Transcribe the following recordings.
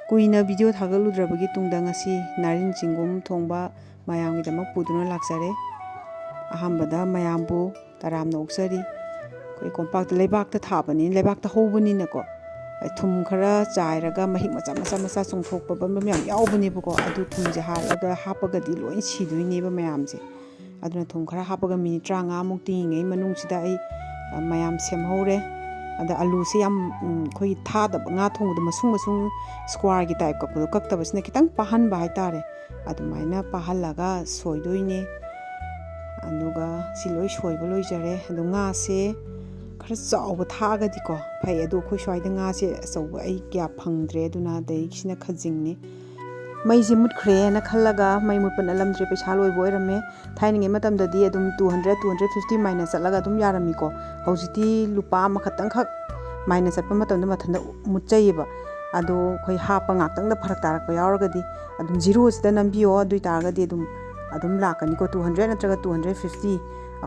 Kuina video थागलुद्रबगी तुंगदा ngasi Narin Chenggum Thongba mayamgidamक पुदुना लाक्सरे अहमबदा mayamबु तारामना ओक्सरी कोई कोंपाक्ता लेबाक्ता थाबनी लेबाक्ता होबनीनको थुम खरा चाइरगा महिक मचा मचा मचा चोंथोकपा बम मयाम यावबनीबको अदु थुमजे हालगा हापगदी लोइन सिदुइनेबा मयामजे अदुना थुम खरा हापगा मिनिट 35 मुक तिंगै मनुंगसिदा आई मयाम सेमहौरे अदा आलू से याम खोई थादब nga thongबद मसुंग मसुंग स्क्वायर की टाइप कपदो कक्तबसने खितंग पाहन बाय तारे अदुमाइना पाहलगा सोइदोइने अदुगा सिलोइ सोइबो लोइजरे अदु nga से खर चाउब थागदिको फै अदु खोइ स्वाइदा nga से चाउब आई क्या फंगद्रे अदुना दैसिना खजिंगने मैजे मुटख्रे ना खल्लगा मै मुपन लमद्रे पैसा लोइबो ओइरमे थाइनिंगे मतमददी अदुम 200 250 माइनस चलगा अदुम यारमिको हौजिति लुपा मखतंग खक माइनस चलपा मतमद मथंद मुच्चैबा अदो खोइ हापा ngaktang फरक तारकपा यावरगदी अदुम जीरो सिदा नंबियो अदुइ तारगदी अदुम लाकनिको 200 नत्रगा 250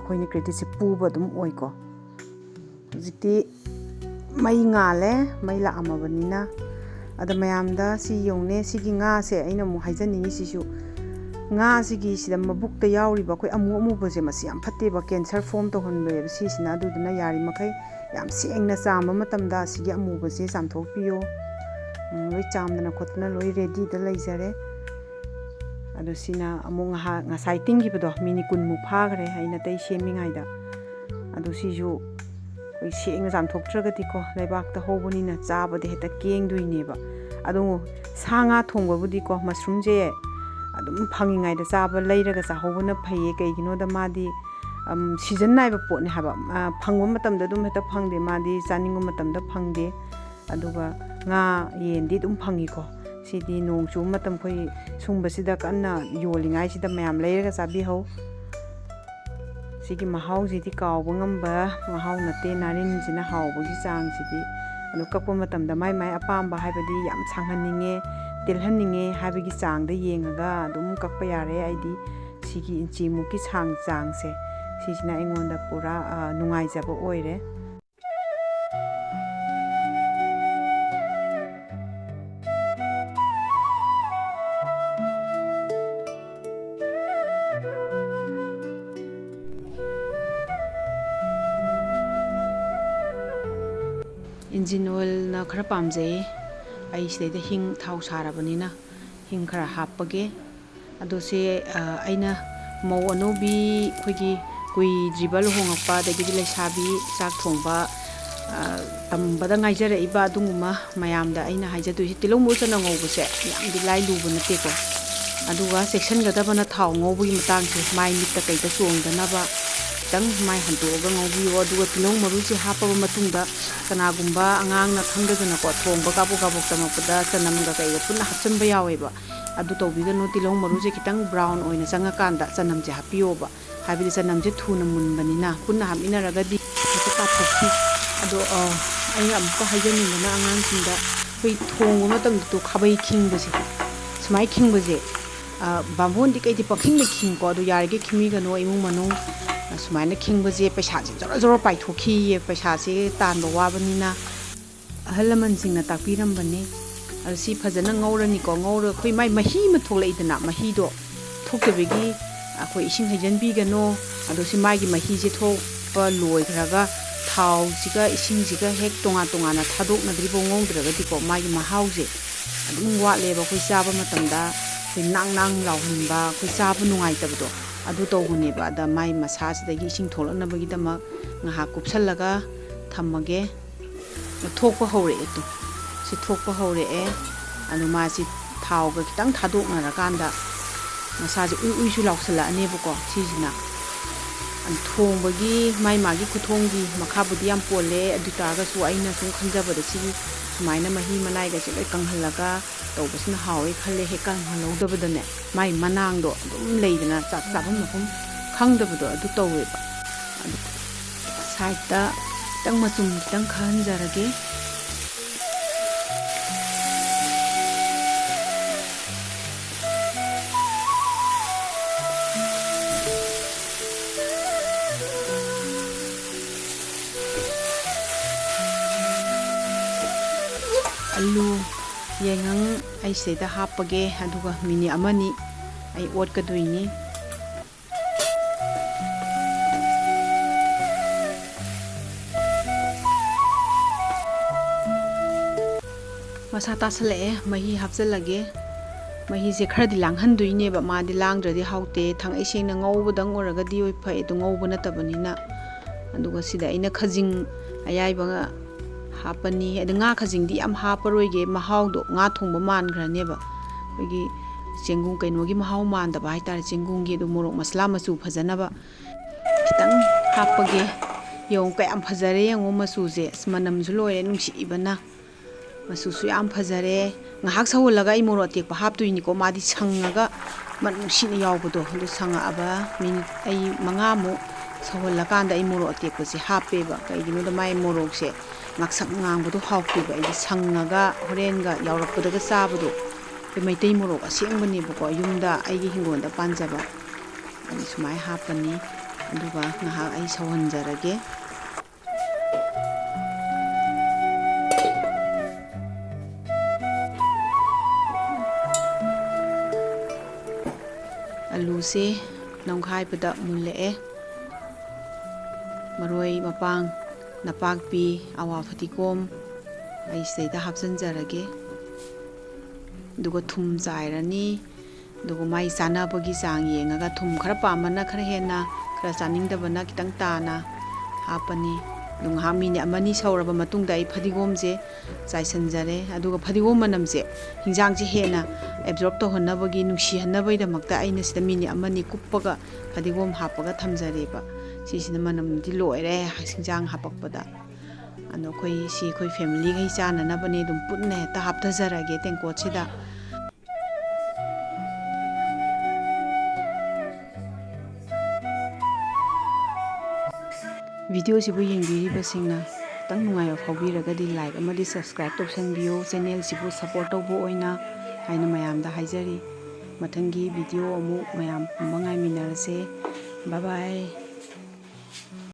अखोइने क्रेडिट से पुबा अदुम ओइको हौजिति मै ngaले मै लामबनिना अदा मयामदा सी यौने सिगी nga से अइना मु हाइजनिंगी सिसु nga सिगी सिदा मबुक्ता यावरिबा कोइ अमु अमुबजे मसि याम फत्तेबा कैंसर फॉर्म तोहनबे सिसिना अदुदना यारि मखै याम सेंगना चाम मतमदा सिगी अमुबजे चामथोकपियो लोइ चामदना खोतना लोइ रेडी दा लैजरे अदु सिना अमु ngasai tingibdo मिनि कुनमु फागरे अइना तै सेमिङाइदा अदु सिजु कोइ सेंगना चामथोकट्रगदिको लेबाक्ता होबनिना चाबदे हेता केंगदुइनेबा अदु सांगा थोंगबुदिको मशरूम जे अदुम फंगिङाइदा चाबा लैरगा चाहोबना फैये कैगिनोदा मादी सीजन नाइबा पोटने हाबा फंगबा मतमदा दुम हेता फंगदे मादी चानिंगबा मतमदा फंगदे अदुगा nga येंदी दुम फंगिको सिदी नोंग चु मतम खोइ सुंबसिदा कन्ना योलिङाइ सिदा मयाम लैरगा चाबि हौ सिगी महाउ जिदी कावबा ngamba महाउ नते नारिन जिना हावबगी चांग सिदी अनु कक्पा मतमदा माइ माइ अपामबा हाइबदी याम सांहनिंगे तिलहनिंगे हाइबगी चांगदा येंगागा अदुम कक्पा यारे आइदी सिगी इंची मुकी चांगसे सिजना एंगोंदा पूरा नुंगाइजाबा ओइरे इंजिन ऑयल ना खरा पामजे आई सिदैदा हिंग थाव साराबनिना हिंग खरा हापगे अदो से आइना मौ अनोबी खोगी कुई जिबल होंगपा दगी लेसाबी चाक थोंबा तंबदा ngaijare iba adunguma mayamda aina haijadui tilong muchana ngobuse yamdi lai lubu nateko aduga section gadabana thaw ngobugi matangse mai mitta kaita chongdanaba tang mai hantoga ngobiyo aduga tilong maruji hapaba matungda kanagumba angangna khangdana ko thongba kabu tamapda chanamga kaiga punna hapchanba yaweba adu tawbigano tilong maruje kitang brown oina changa kanda chanamje hapiyoba habidi chanamje thuna munbanina punna haminaragadi ka thokki ado aina amko hajaningana angangsingda hui thongba matangdu to khabai khingbase smai khingbase bambon di kai di pakhing me khing ko adu yarge khimi gano imung manung सुमाइना खिंगबजे पैसा से जरा जरा पाइथोखी ये पैसा से तानबा वाबनिना अहलमन सिंगना ताकपिरमबने असी फजना ngौरनिको ngौर खोइ माइ मही म थोलैदना महीदो थोकबेगी अखोइ इसिंग हैजनबिगनो अदो सि माइगी मही जे थोकपा लोइखरागा थाव जिगा इसिंग जिगा हेक तोंगा तोंगाना थादोकनद्रिबो ngौद्रगदिको माइगी महाउजे अदुम वालेबा खोइ चाबा मतमदा खोइ नांग नांग लाउहनबा खोइ चाबा नुंगाइतबदो अदु तौगुनेबा दा माइ मसासदगी इसिंग थोलनबगीदमा ngहा कुपसलगा थमगे थोकपा हौरे एतु सि थोकपा हौरे ए अनु मासी थावगा खितंग थादोकनरकांदा मसाजे उइसु लाउसला अनेबको सिजना अन थोंबगी माइ मागी खुथोंगी मखाबुदी याम पोले अदु तागासु आइना सुम खंजबदा सि सुमाइना मही मनाइगा से लै कंहलगा तौबसना हावे खले हे कंहलौदबदने माइ मनांगदो अदुम लेदना चाक चाबम मफम खंगदबदो अदु तौवेबा साइडता तंग मचुम तंग खंजरगे आलू ยัง ꯆꯦꯡꯉꯪ ꯑꯩ ꯁꯤꯗꯩꯗ ꯍꯥꯞꯄꯒꯦ ꯑꯗꯨꯒ ꯃꯤꯅꯤꯠ ꯑꯃꯅꯤ ꯑꯩ ꯑꯣꯠꯀꯗꯣꯏꯅꯤ ꯃꯁꯥ ꯇꯥꯁꯜꯂꯛꯑꯦ ꯃꯍꯤ ꯍꯥꯞꯆꯜꯂꯒꯦ ꯃꯍꯤꯁꯦ ꯈꯔꯗꯤ ꯂꯥꯡꯍꯟꯗꯣꯏꯅꯦꯕ ꯃꯥꯗꯤ ꯂꯥꯡꯗ꯭ꯔꯗꯤ ꯍꯥꯎꯇꯦ ꯊꯥꯡꯉꯩ ꯁꯦꯡꯅ ꯉꯧꯕꯗꯪ ꯑꯣꯏꯔꯒꯗꯤ ꯐꯩ ꯑꯗꯨ ꯉꯧꯕ ꯅꯠꯇꯕꯅꯤꯅ ꯑꯗꯨꯒ ꯁꯤꯗ ꯑꯩꯅ ꯈꯖꯤꯡ ꯑꯌꯥꯏꯕ ꯍꯥꯞꯄꯅꯤ ꯑꯗ ꯉꯥ ꯈꯖꯤꯡꯗꯤ ꯌꯥꯝ ꯍꯥꯞꯄꯔꯣꯏꯒꯦ ꯃꯍꯥꯎꯗꯣ ꯉꯥ ꯊꯣꯡꯕ ꯃꯥꯟꯈ꯭ꯔꯅꯦꯕ ꯑꯩꯈꯣꯏꯒꯤ ꯆꯦꯡꯒꯨꯝ ꯀꯩꯅꯣꯒꯤ ꯃꯍꯥꯎ ꯃꯥꯟꯗꯕ ꯍꯥꯏꯇꯥꯔꯦ ꯆꯦꯡꯒꯨꯝꯒꯤ ꯑꯗꯨ ꯃꯣꯔꯣꯛ ꯃꯁꯂꯥ ꯃꯆꯨ ꯐꯖꯅꯕ ꯈꯤꯇꯪ ꯍꯥꯞꯄꯒꯦ ꯌꯦꯡꯉꯨ ꯀꯌꯥꯝ ꯐꯖꯔꯦ ꯌꯦꯡꯉꯨ ꯃꯆꯨꯁꯦ ꯑꯁ ꯃꯅꯝꯁꯨ ꯂꯣꯏꯔꯦ ꯅꯨꯡꯁꯤꯕꯅ ꯃꯆꯨꯁꯨ ꯌꯥꯝ ꯐꯖꯔꯦ ꯉꯥꯏꯍꯥꯛ ꯁꯧꯍꯜꯂꯒ ꯑꯩ ꯃꯣꯔꯣꯛ ꯑꯇꯦꯛꯄ ꯍꯥꯞꯇꯣꯏꯅꯤꯀꯣ ꯃꯥꯗꯤ ꯁꯪꯉꯒ ꯃꯅꯝ ꯅꯨꯡꯁꯤꯅ ꯌꯥꯎꯕꯗꯣ ꯑꯗꯨ ꯁꯪꯉꯛꯑꯕ ꯃꯤꯅꯤꯠ ꯑꯩ 5ꯃꯨꯛ ꯁꯧꯍꯜꯂꯀꯥꯟꯗ ꯑꯩ ꯃꯣꯔꯣꯛ ꯑꯇꯦꯛꯄꯁꯦ ꯍꯥꯞꯄꯦꯕ ꯀꯩꯒꯤꯅꯣꯗ ꯃꯥꯏ ꯃꯣꯔꯣꯛꯁꯦ ꯉꯥꯛꯁꯪ ꯉꯥꯡꯕꯗꯣ ꯍꯥꯎꯇꯦꯕ ꯑꯩꯗꯤ ꯁꯪꯉꯒ ꯍꯣꯔꯦꯟꯒ ꯌꯥꯎꯔꯛꯄꯗꯒ ꯆꯥꯕꯗꯣ ꯑꯩꯈꯣꯏ ꯃꯩꯇꯩ ꯃꯣꯔꯣꯛ ꯑꯁꯦꯡꯕꯅꯦꯕꯀꯣ ꯌꯨꯝꯗ ꯑꯩꯒꯤ ꯍꯤꯡꯒꯣꯜꯗ ꯄꯥꯟꯖꯕ ꯑꯩ ꯁꯨꯃꯥꯏꯅ ꯍꯥꯞꯄꯅꯤ ꯑꯗꯨꯒ ꯉꯥꯏꯍꯥꯛ ꯑꯩ ꯁꯧꯍꯟꯖꯔꯒꯦ ꯑꯂꯨꯁꯦ ꯅꯝꯈꯥꯏꯕꯗ ꯃꯨꯜꯂꯛꯑꯦ ꯃꯔꯣꯏ ꯃꯄꯥꯡ ꯅꯄꯥꯛꯄꯤ ꯑꯋꯥ ꯐꯗꯤꯒꯣꯝ ꯑꯩ ꯁꯤꯗꯩꯗ ꯍꯥꯞꯆꯤꯟꯖꯔꯒꯦ ꯑꯗꯨꯒ ꯊꯨꯝ ꯆꯥꯏꯔꯅꯤ ꯑꯗꯨꯒ ꯃꯥꯏ ꯆꯥꯅꯕꯒꯤ ꯆꯥꯡ ꯌꯦꯡꯉꯒ ꯊꯨꯝ ꯈꯔ ꯄꯥꯝꯕꯅ ꯈꯔ ꯍꯦꯟꯅ ꯈꯔ ꯆꯥꯅꯤꯡꯗꯕꯅ ꯈꯤꯇꯪ ꯇꯥꯅ ꯍꯥꯞꯄꯅꯤ ꯑꯗꯨ ꯉꯥꯏꯍꯥꯛ ꯃꯤꯅꯤꯠ 1-2 ꯁꯧꯔꯕ ꯃꯇꯨꯡꯗ ꯑꯩ ꯐꯗꯤꯒꯣꯝꯁꯦ ꯆꯥꯏꯁꯤꯟꯖꯔꯦ ꯑꯗꯨꯒ ꯐꯗꯤꯒꯣꯝ ꯃꯅꯝꯁꯦ ꯍꯤꯟꯖꯥꯡꯁꯦ ꯍꯦꯟꯅ ꯑꯦꯕꯖꯣꯔꯕ ꯇꯧꯍꯟꯅꯕꯒꯤ ꯅꯨꯡꯁꯤꯍꯟꯅꯕꯒꯤꯗꯃꯛꯇ ꯑꯩꯅ ꯁꯤꯗ ꯃꯤꯅꯤꯠ 1-2 ꯀꯨꯞꯄꯒ ꯐꯗꯤꯒꯣꯝ ꯍꯥꯞꯄꯒ ꯊꯝꯖꯔꯦꯕ ꯁꯤꯁꯤꯅ ꯃꯅꯝꯗꯤ ꯂꯣꯏꯔꯦ ꯍꯤꯟꯖꯥꯡ ꯍꯥꯞꯄꯛꯄꯗ ꯑꯗꯣ ꯑꯩꯈꯣꯏ ꯐꯦꯃꯤꯂꯤꯒꯩ ꯆꯥꯅꯅꯕꯅꯦ ꯑꯗꯨꯝ ꯄꯨꯟꯅ ꯍꯦꯛꯇ ꯍꯥꯞꯊꯖꯔꯒꯦ ꯇꯦꯡꯀꯣꯠꯁꯤꯗ ꯚꯤꯗꯤꯑꯣꯁꯤꯕꯨ ꯌꯦꯡꯕꯤꯔꯤꯕꯁꯤꯡꯅ ꯈꯤꯇꯪ ꯅꯨꯡꯉꯥꯏꯕ ꯐꯥꯎꯕꯤꯔꯒꯗꯤ ꯂꯥꯏꯛ ꯑꯃꯗꯤ ꯁꯕꯁꯀ꯭ꯔꯥꯏꯕ ꯇꯧꯁꯟꯕꯤꯌꯨ ꯆꯦꯅꯦꯜꯁꯤꯕꯨ ꯁꯞꯄꯣꯔꯠ ꯇꯧꯕ ꯑꯣꯏꯅ ꯍꯥꯏꯅ ꯃꯌꯥꯝꯗ ꯍꯥꯏꯖꯔꯤ ꯃꯊꯪꯒꯤ ꯚꯤꯗꯤꯑꯣ ꯑꯃꯨꯛ ꯃꯌꯥꯝ ꯄꯨꯝꯕ ꯉꯥꯏꯃꯤꯟꯅꯔꯁꯦ ꯕꯥꯏ ꯕꯥꯏ